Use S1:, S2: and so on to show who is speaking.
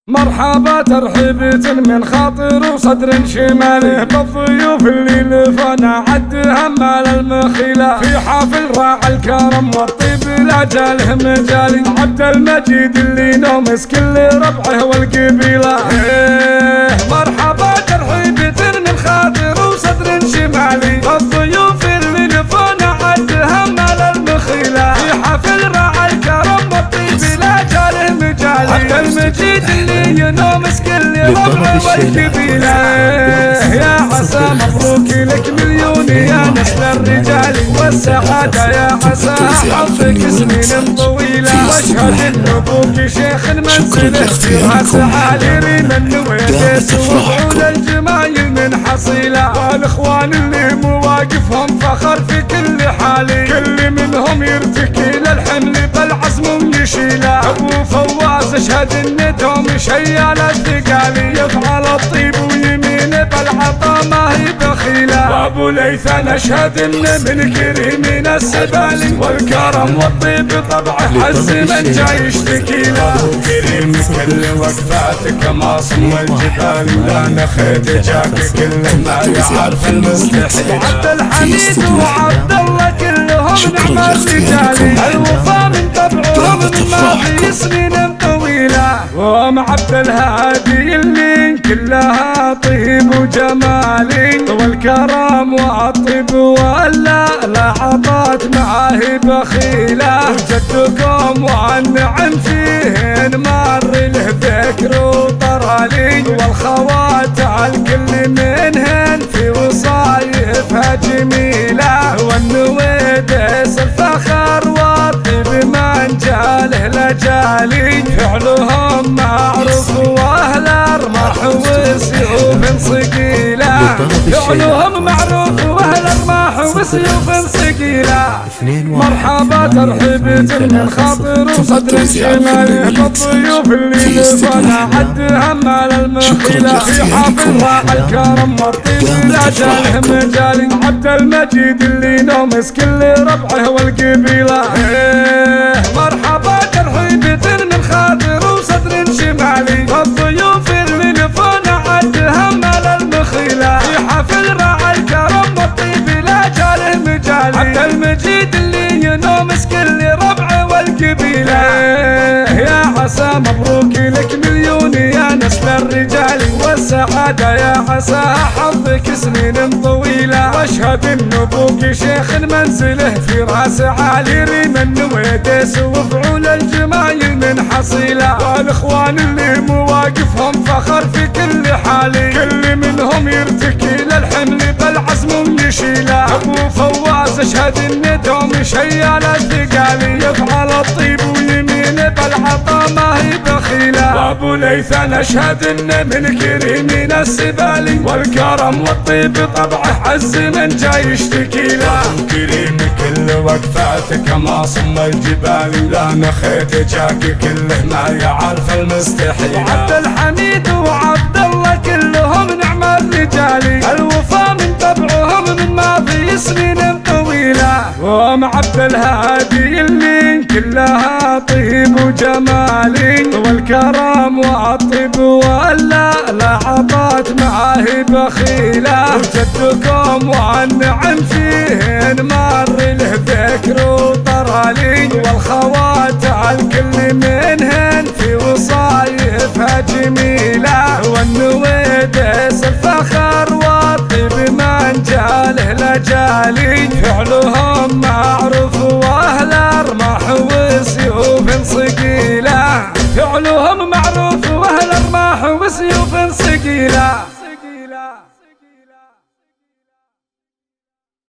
S1: مرحبا ترحيبة من خاطر وصدر شمالي بالضيوف اللي لفنا عد همال المخيلة في حفل راعي الكرم والطيب لا جاله مجالي عبد المجيد اللي نومس كل ربعه والقبيلة. مرحبا ترحيبة من خاطر وصدر شمالي بالضيوف اللي لفنا عد همال المخيلة في حفل راعي الكرم والطيب لا جاله مجالي عبد المجيد ينومس كل ربع والقبيلة. يا عسى مبروك لك مليون يا نسل الرجال والسعادة يا عسى حظك سنين طويلة واشهد ان ابوك شيخ المنزل راس عالي ريم ويدس وفعول الجمايل من حصيلة والاخوان اللي مواقفهم فخر في كل حالي كل منهم يرتكي للحمل بالعزم يشيله. ابو فواز اشهد ان دوم شيال الثقالي يفعل الطيب ويمين بالعطا ما هي بخيله. وابو ليثان اشهد ان من كريمين السبالي والكرم والطيب طبعه حز من جاي يشتكي له. كريم كل وقفاتك ماصم الجبال لا نخيت جاك كل ما يعرف المستحيل. عبد الحميد وعبد الله كلهم نعم الرجال الوفا من طبعهم ما في سنين طويله. وام عبد الهادي اللي كلها طيب وجمالي والكرم والطيب ولا لا عطات معاه بخيله. وجدكم والنعم فيهن مر له ذكر وطرالي والخوات الكل منهن في وصايفها جميله. والنويدس الفخر والطيب من جاله لجالي فعلهم معروف واهل ارمح وسيوف صقيله. فعلهم معروف واهل ارمح وسيوف صقيله. مرحبا ترحيبة من خاطر وصدر شمالي بالضيوف اللي لفنا عد همال المخيلة في حفل راعي الكرم والطيب لا جاله مجالي عبد المجيد اللي نومس كل ربعه والقبيلة. مرحبا ترحيبة من خاطر وصدر شمالي بالضيوف اللي لفنا عد همال المخيلة في حفل راعي الكرم والطيب لا جاله مجالي عبد المجيد اللي ينومس كل ربعه والقبيلة. يا عسى مبروك لك مليون يا نسل الرجال والسعادة يا عسى حظك سنين طويلة واشهد ان ابوك شيخ منزله في راس عالي ريم ويدس وفعول الجمايل من حصيلة. والاخوان اللي مواقفهم فخر في كل حالي كل منهم يرتكي للحمل بالعزم يشيله. ابو فواز اشهد ان دوم شيال الثقالي يفعل الطيب ويمين بالعطا ما هي بخيله. وابو ليثان اشهد ان من كريمين السبالي والكرم والطيب طبعه حز من جاي يشتكي له. كريم كل وقفاتك ماصم الجبال لا نخيت جاك كله ما يعرف المستحيل. عبد الحميد وعبد الله كلهم نعم الرجال الوفا من طبعهم من ما في سنين طويله. وام عبد الهادي اللي كلها طيب وجمالي والكرم والطيب ولا لا عطات معاه بخيله. وجدكم والنعم فيهن مر له ذكر وطرالي والخوات الكل منهن في وصايفها جميله. والنويدس الفخر والطيب من جاله لجالي فعلهم معروف واهل ارمح وسيوف صقيله. فعلهم معروف واهل ارمح وسيوف صقيله.